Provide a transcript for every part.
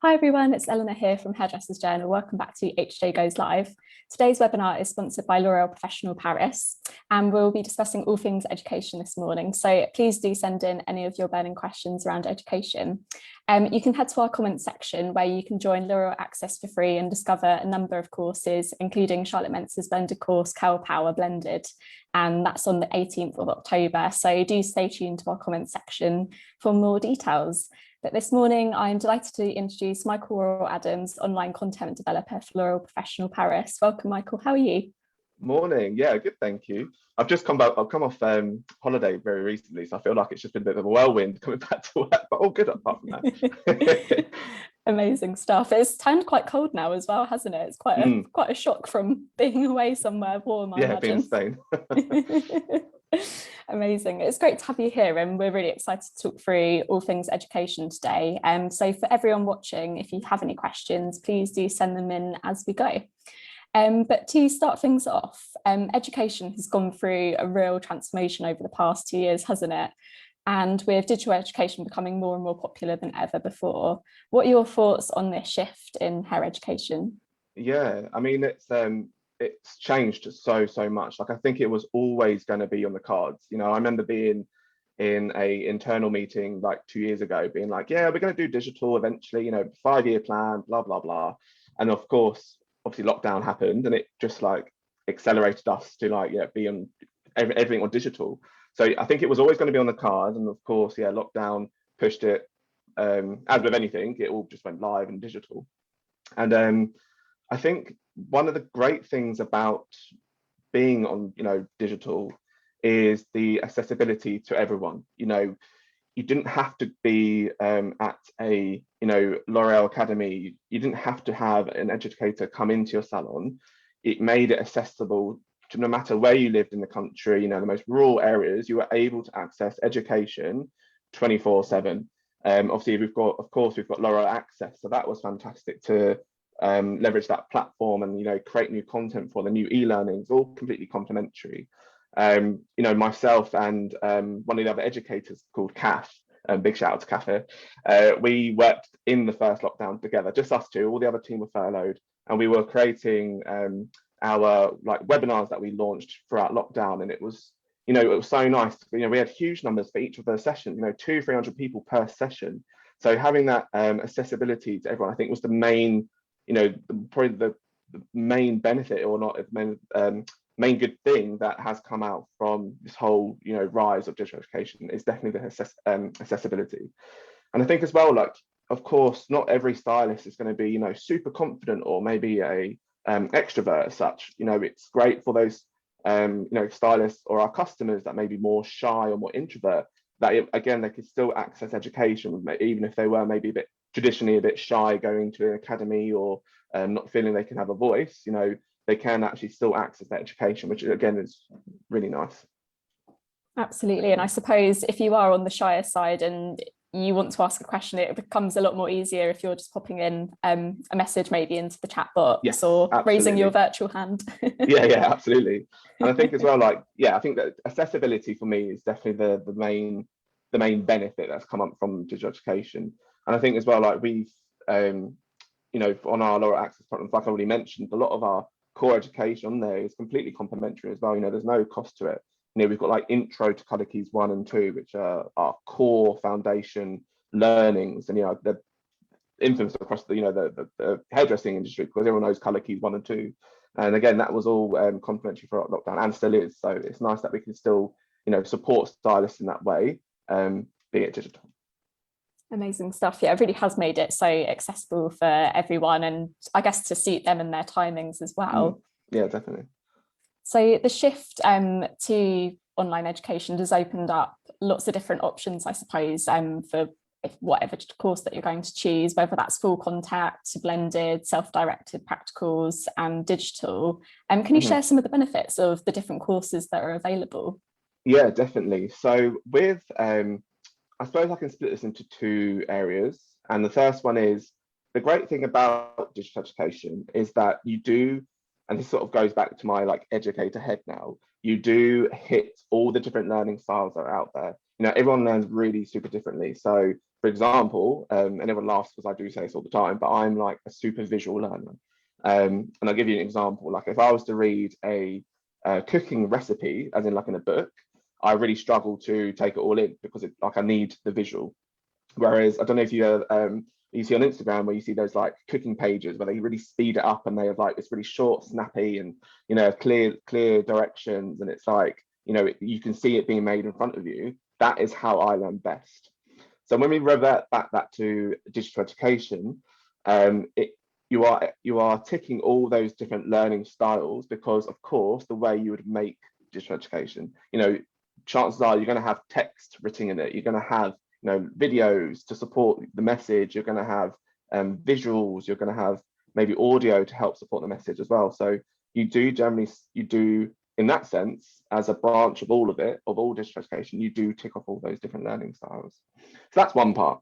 Hi everyone, it's Eleanor here from Hairdressers Journal. Welcome back to HJ Goes Live. Today's webinar is sponsored by L'Oréal Professionnel Paris, and we'll be discussing all things education this morning. So please do send in any of your burning questions around education. You can head to our comments section where you can join L'Oréal Access for free and discover a number of courses, including Charlotte Mentz's blended course, Curl Power Blended, and that's on the 18th of October. So do stay tuned to our comments section for more details. But this morning, I'm delighted to introduce Michael Worrell-Adams, online content developer for L'Oréal Professionnel Paris. Welcome, Michael. How are you? Morning. Yeah, good. Thank you. I've just come back. I've come off holiday very recently, so I feel like it's just been a bit of a whirlwind coming back to work. But all good apart from that. Amazing stuff. It's turned quite cold now as well, hasn't it? It's quite a shock from being away somewhere warm. I imagine. Being in Spain. Amazing. It's great to have you here, and we're really excited to talk through all things education today. So for everyone watching, if you have any questions, please do send them in as we go. But to start things off, education has gone through a real transformation over the past 2 years, hasn't it? And with digital education becoming more and more popular than ever before, what are your thoughts on this shift in higher education? Yeah, I mean, it's changed so much. Like, I think it was always going to be on the cards. You know, I remember being in a internal meeting like 2 years ago, being like, yeah, we're going to do digital eventually, you know, 5-year plan, blah, blah, blah. And of course, obviously lockdown happened and it just like accelerated us to like, yeah, be on everything on digital. So I think it was always going to be on the cards. And of course, yeah, lockdown pushed it. As with anything, it all just went live and digital. And I think one of the great things about being on, you know, digital is the accessibility to everyone. You know, you didn't have to be at a, you know, L'Oréal Academy. You didn't have to have an educator come into your salon. It made it accessible to no matter where you lived in the country, you know, the most rural areas, you were able to access education 24/7. Obviously, we've got L'Oréal Access, so that was fantastic to leverage that platform and, you know, create new content for the new e-learnings, all completely complementary. You know, myself and one of the other educators called Kath, big shout out to Kath, we worked in the first lockdown together, just us two. All the other team were furloughed, and we were creating our like webinars that we launched throughout lockdown. And it was, you know, it was so nice. You know, we had huge numbers for each of those sessions, you know, 200-300 people per session. So having that accessibility to everyone, I think, was the main, you know, probably the main benefit, or not main good thing that has come out from this whole, you know, rise of digital education is definitely the accessibility. And I think as well, like, of course, not every stylist is going to be, you know, super confident or maybe a extrovert as such. You know, it's great for those you know, stylists or our customers that may be more shy or more introvert, that again, they could still access education, even if they were maybe a bit traditionally a bit shy going to an academy, or not feeling they can have a voice. You know, they can actually still access that education, which again is really nice. Absolutely. And I suppose if you are on the shyer side and you want to ask a question, it becomes a lot more easier if you're just popping in a message maybe into the chat box. Yes, or absolutely. Raising your virtual hand. yeah, absolutely. And I think as well, like, yeah, I think that accessibility for me is definitely the main benefit that's come up from digital education. And I think as well, like, we've you know, on our L'Oréal Access programs, like I already mentioned, a lot of our core education on there is completely complimentary as well. You know, there's no cost to it. You know, we've got like intro to color keys 1 and 2, which are our core foundation learnings, and, you know, they're infamous across the, you know, the hairdressing industry, because everyone knows color keys 1 and 2. And again, that was all complimentary for lockdown, and still is. So it's nice that we can still, you know, support stylists in that way, be it digital. Amazing stuff. Yeah, it really has made it so accessible for everyone, and I guess to suit them and their timings as well. Yeah, definitely. So the shift to online education has opened up lots of different options, I suppose, for whatever course that you're going to choose, whether that's full contact, blended, self-directed practicals and digital. Can you share some of the benefits of the different courses that are available? Yeah, definitely. So with, I suppose I can split this into 2 areas. And the first one is, the great thing about digital education is that you do, and this sort of goes back to my like educator head now, you do hit all the different learning styles that are out there. You know, everyone learns really super differently. So for example, and everyone laughs because I do say this all the time, but I'm like a super visual learner. And I'll give you an example. Like if I was to read a cooking recipe, as in like in a book, I really struggle to take it all in because I need the visual. Whereas I don't know if you see on Instagram where you see those like cooking pages where they really speed it up and they have like it's really short, snappy, and clear directions, and it's like you can see it being made in front of you. That is how I learn best. So when we revert back that to digital education, you are ticking all those different learning styles because, of course, the way you would make digital education, chances are you're going to have text written in it. You're going to have videos to support the message. You're going to have visuals. You're going to have maybe audio to help support the message as well. So you do in that sense, as a branch of all of it, of all digital education, you do tick off all those different learning styles. So that's one part.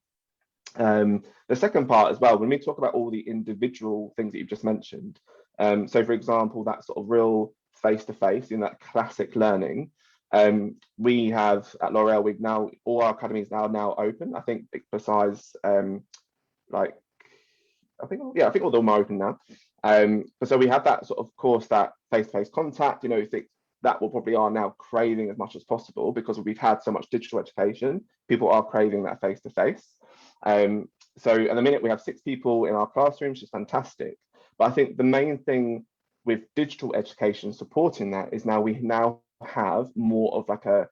The second part as well, when we talk about all the individual things that you've just mentioned, so for example, that sort of real face-to-face in that classic learning, we have at L'Oréal, all our academies are now open. I think besides I think all of them are open now. But so we have that sort of course, that face-to-face contact, that will probably are now craving as much as possible because we've had so much digital education. People are craving that face-to-face. So at the minute we have 6 people in our classroom, which is fantastic. But I think the main thing with digital education supporting that is we now have more of like a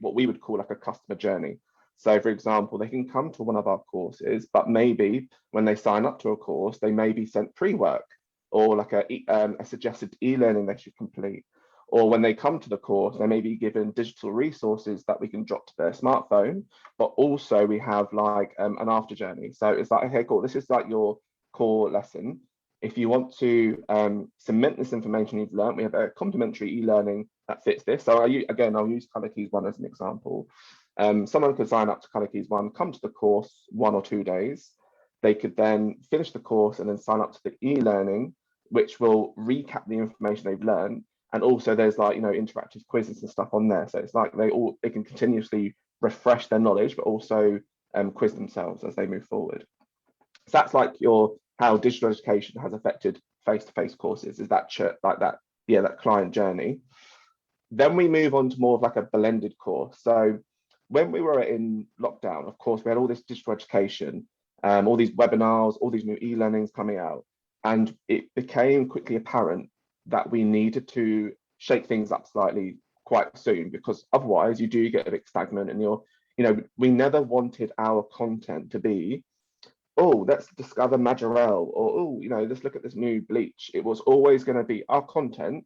what we would call like a customer journey. So for example, they can come to one of our courses, but maybe when they sign up to a course, they may be sent pre-work or like a suggested e-learning they should complete. Or when they come to the course, they may be given digital resources that we can drop to their smartphone, but also we have like an after journey. So it's like, okay, cool, this is like your core lesson. If you want to cement this information you've learned, we have a complimentary e-learning that fits this. So I'll use Colour Keys 1 as an example. Someone could sign up to Colour Keys 1, come to the course 1 or 2 days. They could then finish the course and then sign up to the e-learning, which will recap the information they've learned. And also there's like, interactive quizzes and stuff on there. So it's like they can continuously refresh their knowledge, but also quiz themselves as they move forward. So that's like how digital education has affected face-to-face courses, is that that client journey. Then we move on to more of like a blended course. So when we were in lockdown, of course, we had all this digital education, all these webinars, all these new e-learnings coming out, and it became quickly apparent that we needed to shake things up slightly quite soon, because otherwise you do get a bit stagnant and we never wanted our content to be, oh, let's discover Majorelle, or oh, let's look at this new bleach. It was always going to be our content.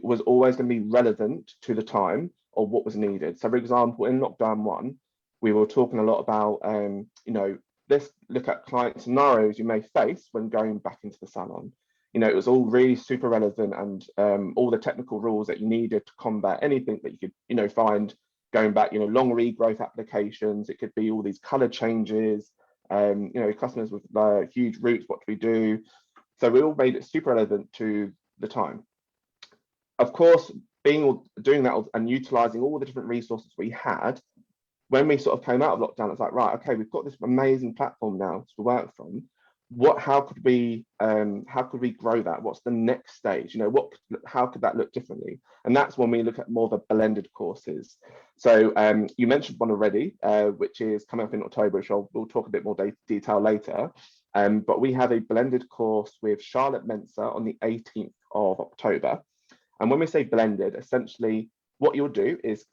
Was always going to be relevant to the time or what was needed. So for example, in lockdown 1, we were talking a lot about, let's look at client scenarios you may face when going back into the salon. It was all really super relevant, and all the technical rules that you needed to combat anything that you could, find going back, long regrowth applications. It could be all these color changes, customers with huge roots, what do we do? So we all made it super relevant to the time. Of course, doing that and utilizing all the different resources we had, when we sort of came out of lockdown, it's like, right, okay, we've got this amazing platform now to work from. How could we grow that? What's the next stage? How could that look differently? And that's when we look at more of the blended courses. So you mentioned one already, which is coming up in October, which we'll talk a bit more detail later. But we have a blended course with Charlotte Mensa on the 18th of October. And when we say blended, essentially what you'll do is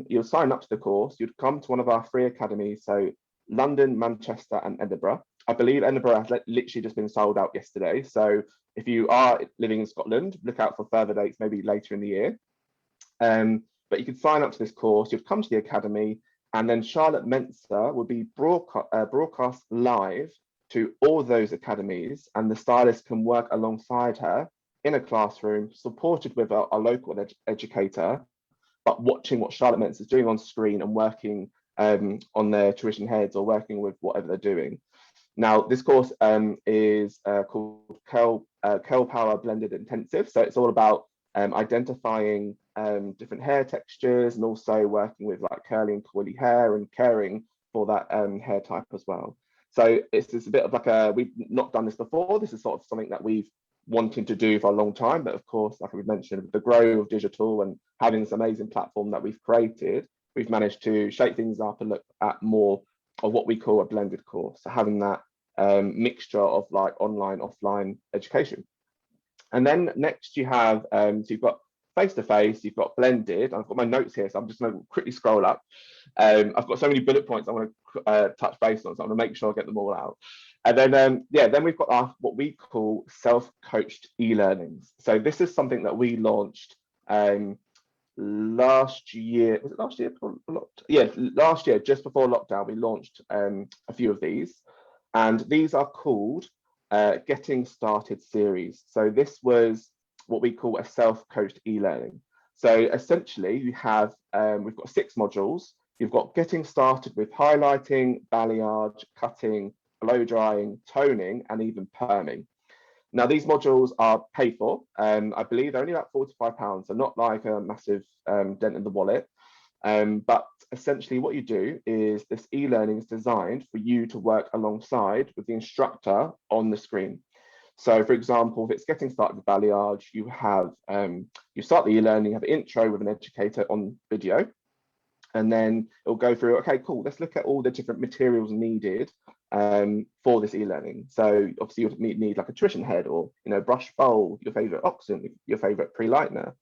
you'll sign up to the course, you'd come to one of our 3 academies, so London, Manchester and Edinburgh. I believe Edinburgh has literally just been sold out yesterday. So if you are living in Scotland, look out for further dates, maybe later in the year. But you could sign up to this course, you'd come to the academy, and then Charlotte Mensa would be broadcast live to all those academies, and the stylist can work alongside her in a classroom, supported with a local educator, but watching what Charlotte Mensa is doing on screen and working on their tuition heads or working with whatever they're doing. Now, this course is called Curl Power Blended Intensive. So it's all about identifying different hair textures and also working with like curly and coily hair and caring for that hair type as well. So it's a bit of like we've not done this before. This is sort of something that we've wanted to do for a long time. But of course, like we mentioned, the growth of digital and having this amazing platform that we've created, we've managed to shape things up and look at more of what we call a blended course. So having that mixture of like online, offline education. And then next you have, so you've got face-to-face, you've got blended. I've got my notes here, so I'm just going to quickly scroll up. I've got so many bullet points I want to touch base on, so I'm going to make sure I get them all out. And then, then we've got what we call self-coached e-learnings. So this is something that we launched last year. Was it last year? Yeah, last year, just before lockdown, we launched a few of these. And these are called Getting Started series. So this was what we call a self-coached e-learning. So essentially you have, we've got 6 modules. You've got getting started with highlighting, balayage, cutting, blow drying, toning, and even perming. Now these modules are paid for. I believe they're only about £45, so not like a massive dent in the wallet. But essentially what you do is this e-learning is designed for you to work alongside with the instructor on the screen. So for example, if it's getting started with balayage, you have, you start the e-learning, you have an intro with an educator on video, and then it'll go through, okay, cool, let's look at all the different materials needed for this e-learning. So obviously you would need like a tuition head or, brush bowl, your favorite oxygen, your favorite pre-lightener.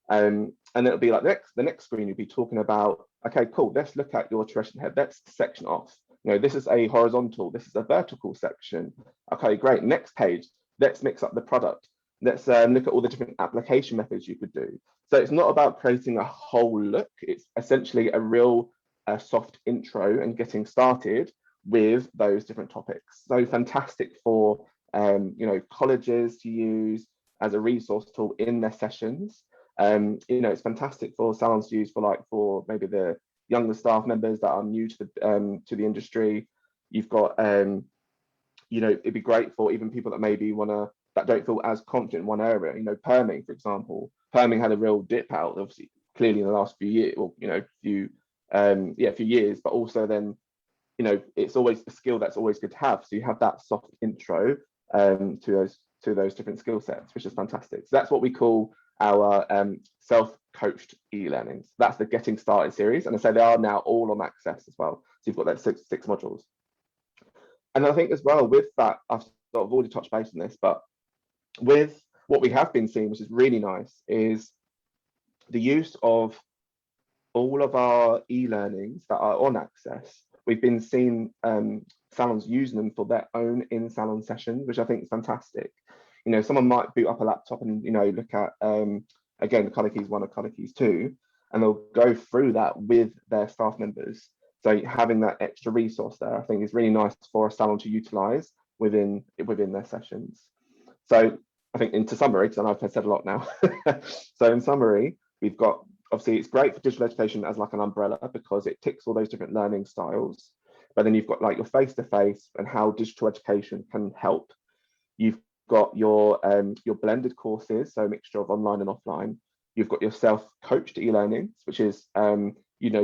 And it'll be like the next screen, you'll be talking about, okay, cool, let's look at your tuition head, let's section off. This is a horizontal, this is a vertical section. Okay, great, next page, let's mix up the product. Let's look at all the different application methods you could do. So it's not about creating a whole look, it's essentially a real soft intro and getting started with those different topics. So fantastic for colleges to use as a resource tool in their sessions. It's fantastic for salons to use for maybe the younger staff members that are new to the industry. You've got it'd be great for even people that maybe that don't feel as confident in one area. Perming, for example. Perming had a real dip out, obviously, clearly in the last few years, or few years, but also then it's always a skill that's always good to have. So you have that soft intro to those different skill sets, which is fantastic. So that's what we call our self-coached e-learnings. That's the Getting Started series, and I say they are now all on Access as well. So you've got that six modules. And I think as well with that, I've sort of already touched base on this, but with what we have been seeing, which is really nice, is the use of all of our e-learnings that are on Access. We've been seeing salons using them for their own in-salon sessions, which I think is fantastic. Someone might boot up a laptop and look at again, the Colour Keys 1 or Colour Keys 2, and they'll go through that with their staff members. So having that extra resource there, I think, is really nice for a salon to utilise within their sessions. So I think into summary, because I know I've said a lot now. So in summary, we've got, obviously it's great for digital education as like an umbrella because it ticks all those different learning styles. But then you've got like your face-to-face and how digital education can help. You've got your blended courses, so a mixture of online and offline. You've got your self-coached e-learnings, which is you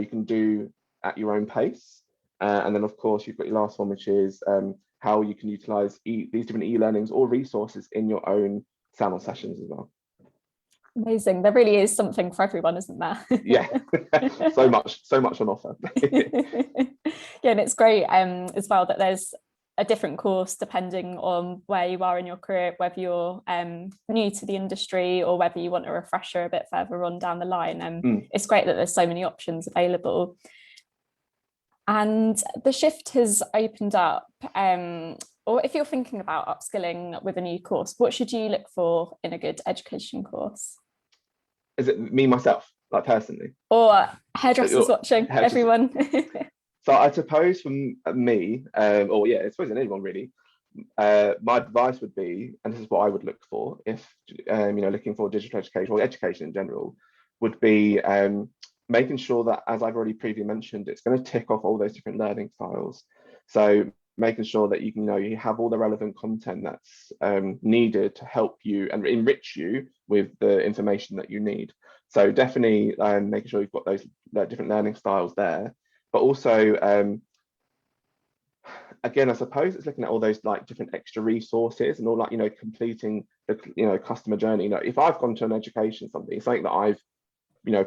can do at your own pace. And then of course you've got your last one, which is how you can utilize these different e-learnings or resources in your own salon sessions as well. Amazing. There really is something for everyone, isn't there? Yeah, so much on offer. Yeah, and it's great as well that there's a different course depending on where you are in your career, whether you're new to the industry or whether you want a refresher a bit further on down the line. It's great that there's so many options available. And the shift has opened up, or if you're thinking about upskilling with a new course, what should you look for in a good education course? Is it me, myself, like personally? Or hairdressers watching, everyone? So I suppose from me, or yeah, I suppose in anyone really, my advice would be, and this is what I would look for if, looking for digital education or education in general, would be making sure that, as I've already previously mentioned, it's going to tick off all those different learning styles. So making sure that you have all the relevant content that's needed to help you and enrich you with the information that you need. So definitely making sure you've got those different learning styles there, but also again, I suppose it's looking at all those like different extra resources and all, like, completing the customer journey. If I've gone to an education, something that I've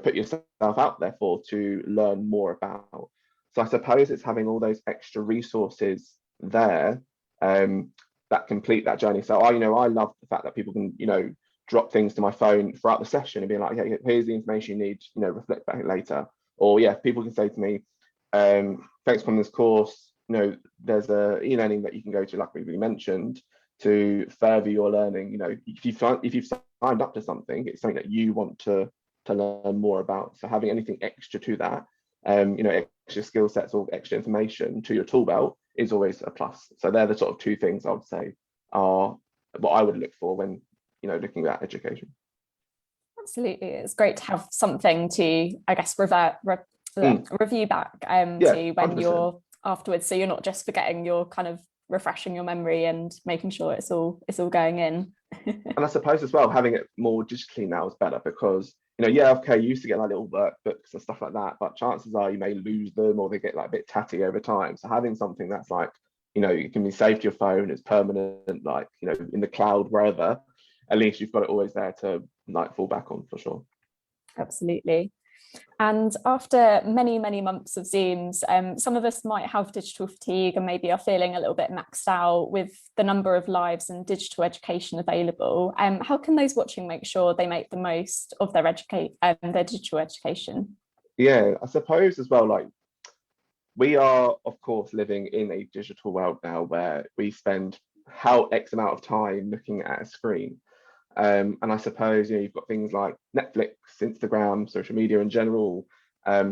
put yourself out there for to learn more about. So I suppose it's having all those extra resources there that complete that journey. So I love the fact that people can drop things to my phone throughout the session and be like, hey, here's the information you need, reflect back later. Or yeah, people can say to me, thanks for this course, there's a e-learning that you can go to, like we mentioned, to further your learning. If you've signed up to something, it's something that you want to learn more about. So having anything extra to that, extra skill sets or extra information to your tool belt is always a plus. So they're the sort of two things I would say are what I would look for when looking at education. Absolutely, it's great to have something to, I guess, review back to when 100%. You're afterwards, so you're not just forgetting, you're kind of refreshing your memory and making sure it's all going in. And I suppose as well, having it more digitally now is better because you used to get like little workbooks and stuff like that, but chances are you may lose them or they get like a bit tatty over time. So having something that's like it can be saved to your phone, it's permanent, like in the cloud, wherever, at least you've got it always there to like fall back on, for sure. Absolutely. And after many months of Zooms, some of us might have digital fatigue and maybe are feeling a little bit maxed out with the number of lives and digital education available. How can those watching make sure they make the most of their digital education? Yeah, I suppose as well, like, we are of course living in a digital world now where we spend X amount of time looking at a screen. And I suppose you've got things like Netflix, Instagram, social media in general,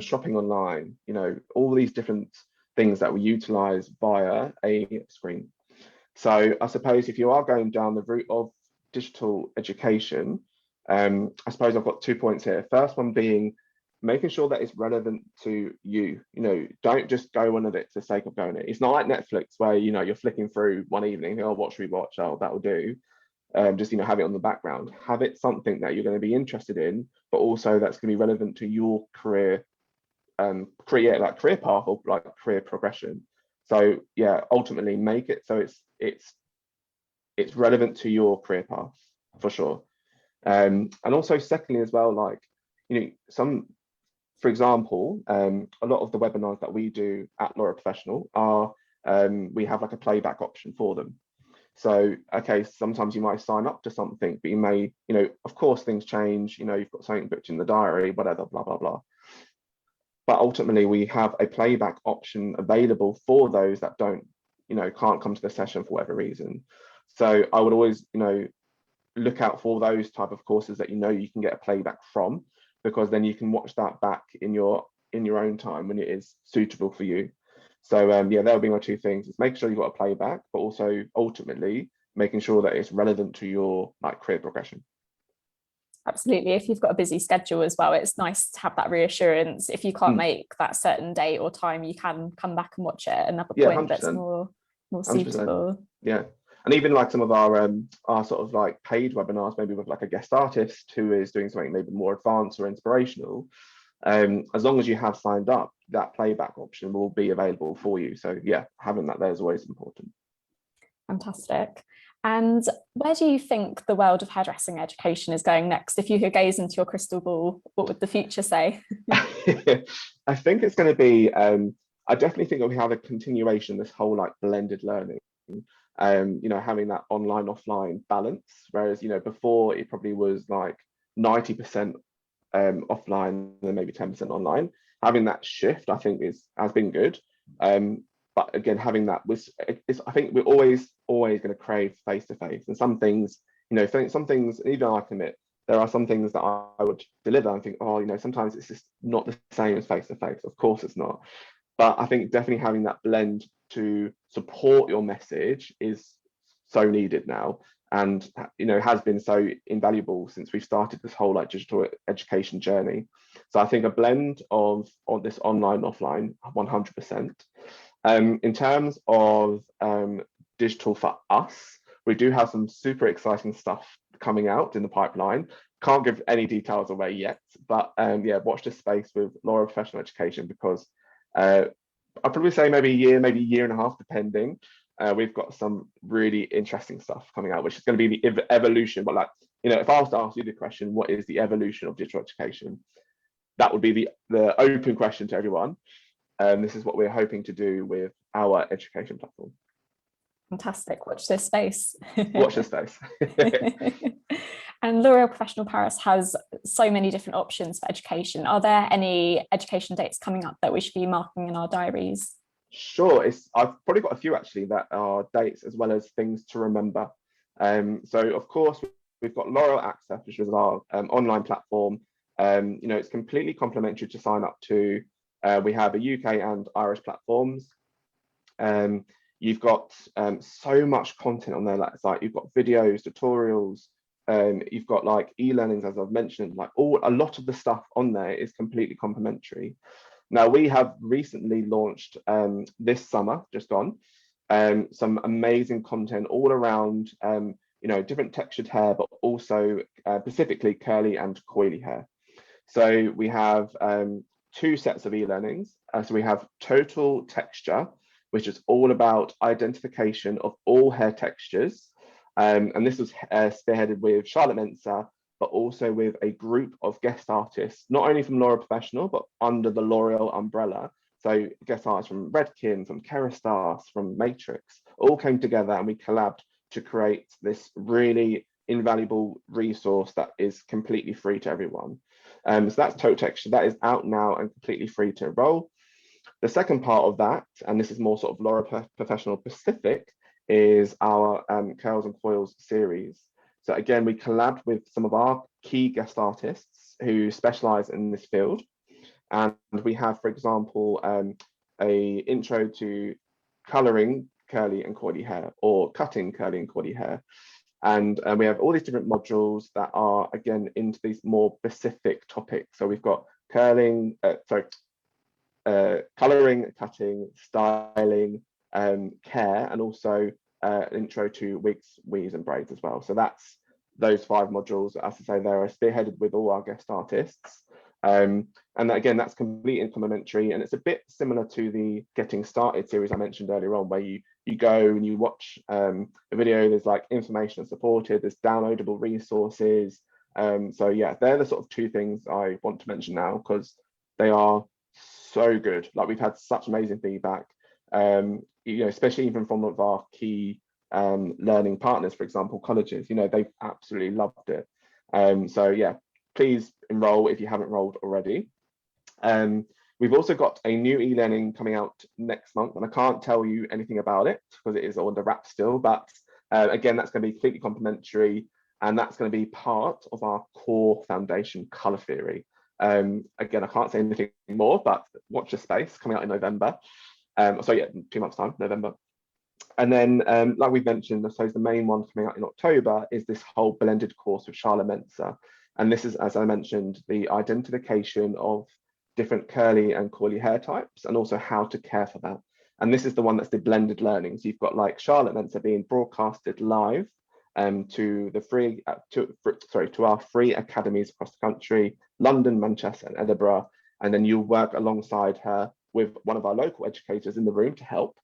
shopping online, all these different things that we utilize via a screen. So I suppose if you are going down the route of digital education, I suppose I've got 2 points here. First one being making sure that it's relevant to you. Don't just go on it for the sake of going it. It's not like Netflix where you're flicking through one evening, oh, what should we watch? Oh, that'll do. Just have it on the background. Have it something that you're going to be interested in, but also that's going to be relevant to your career, like career path or like career progression. So yeah, ultimately make it so it's relevant to your career path for sure. And also secondly as well, like for example, a lot of the webinars that we do at L'Oréal Professionnel are we have like a playback option for them. So, okay, sometimes you might sign up to something, but you may, of course, things change, you've got something booked in the diary, whatever, blah, blah, blah. But ultimately, we have a playback option available for those that don't, can't come to the session for whatever reason. So I would always, look out for those type of courses that you can get a playback from, because then you can watch that back in your own time when it is suitable for you. So yeah, that'll be my two things. It's making sure you've got a playback, but also ultimately making sure that it's relevant to your like career progression. Absolutely. If you've got a busy schedule as well, it's nice to have that reassurance. If you can't make that certain date or time, you can come back and watch it at another point 100%. that's more suitable. 100%. Yeah. And even like some of our sort of like paid webinars, maybe with like a guest artist who is doing something maybe more advanced or inspirational, as long as you have signed up, that playback option will be available for you. So yeah, having that there is always important. Fantastic. And where do you think the world of hairdressing education is going next? If you could gaze into your crystal ball, what would the future say? I think it's going to be, I definitely think that we have a continuation, this whole like blended learning, having that online offline balance, whereas before it probably was like 90% offline and then maybe 10% online. Having that shift I think has been good, but again, having that I think we're always going to crave face-to-face, and some things, some things, even I can admit there are some things that I would deliver and think, oh, sometimes it's just not the same as face-to-face. Of course it's not, but I think definitely having that blend to support your message is so needed now, and has been so invaluable since we've started this whole like digital education journey. So I think a blend of this online offline 100%. In terms of digital for us, we do have some super exciting stuff coming out in the pipeline. Can't give any details away yet, but yeah, watch this space with L'Oréal Professional Education, because I'd probably say maybe a year, maybe a year and a half, depending. We've got some really interesting stuff coming out, which is going to be the evolution. But like, if I was to ask you the question, what is the evolution of digital education? That would be the open question to everyone. This is what we're hoping to do with our education platform. Fantastic. Watch this space. Watch this space. And L'Oréal Professionnel Paris has so many different options for education. Are there any education dates coming up that we should be marking in our diaries? Sure. I've probably got a few actually that are dates as well as things to remember. So of course we've got L'Oréal Access, which is our online platform. It's completely complimentary to sign up to. We have a UK and Irish platforms. You've got so much content on there. Like you've got videos, tutorials. You've got like e-learnings, as I've mentioned. Like a lot of the stuff on there is completely complimentary. Now we have recently launched this summer, just gone, some amazing content all around different textured hair, but also specifically curly and coily hair. So we have 2 sets of e-learnings. So we have Total Texture, which is all about identification of all hair textures. And this was spearheaded with Charlotte Mensah, but also with a group of guest artists, not only from L'Oréal Professionnel, but under the L'Oréal umbrella. So guest artists from Redken, from Kerastase, from Matrix, all came together and we collabed to create this really invaluable resource that is completely free to everyone. So that's Total Texture. That is out now and completely free to enroll. The second part of that, and this is more sort of L'Oréal Professionnel specific, is our Curls and Coils series. So again, we collabed with some of our key guest artists who specialize in this field. And we have, for example, a intro to coloring curly and coily hair, or cutting curly and coily hair. And we have all these different modules that are, again, into these more specific topics. So we've got coloring, cutting, styling, care, and also an intro to wigs, weaves, and braids as well. So that's those 5 modules. As I say, they're spearheaded with all our guest artists. And again, that's completely complimentary, and it's a bit similar to the Getting Started series I mentioned earlier on, where you go and you watch a video. There's like information supported, there's downloadable resources. So yeah, they're the sort of 2 things I want to mention now, because they are so good. Like, we've had such amazing feedback, especially even from one of our key learning partners, for example, colleges. They've absolutely loved it. So yeah, please enroll if you haven't enrolled already. We've also got a new e-learning coming out next month, and I can't tell you anything about it because it is under wraps still, but again, that's going to be completely complimentary, and that's going to be part of our core foundation color theory. Again, I can't say anything more, but watch the space, coming out in November. So yeah, 2 months time, November. And then, like we've mentioned, I suppose the main one coming out in October is this whole blended course with Charlotte Mensah. And this is, as I mentioned, the identification of different curly and coily hair types, and also how to care for that. And this is the one that's the blended learning. So you've got like Charlotte Mensah being broadcasted live to our free academies across the country, London, Manchester, and Edinburgh. And then you'll work alongside her with one of our local educators in the room to help,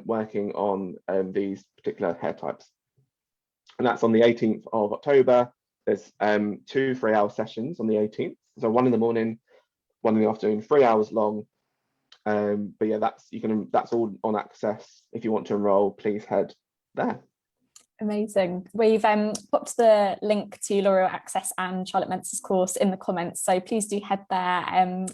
working on these particular hair types. And that's on the 18th of October. There's 2 3-hour sessions on the 18th. So 1 in the morning, 1 in the afternoon, 3 hours long. But yeah, that's all on Access. If you want to enroll, please head there. Amazing. We've popped the link to L'Oréal Access and Charlotte Mensah's course in the comments, so please do head there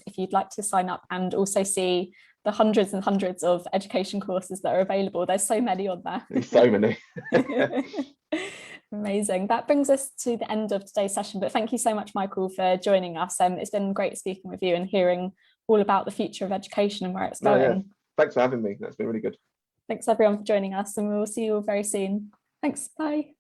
if you'd like to sign up, and also see the hundreds and hundreds of education courses that are available. There's so many on there. There's so many. Amazing. That brings us to the end of today's session, but thank you so much, Michael, for joining us. It's been great speaking with you and hearing all about the future of education and where it's going. Yeah. Thanks for having me. That's been really good. Thanks everyone for joining us, and we'll see you all very soon. Thanks. Bye.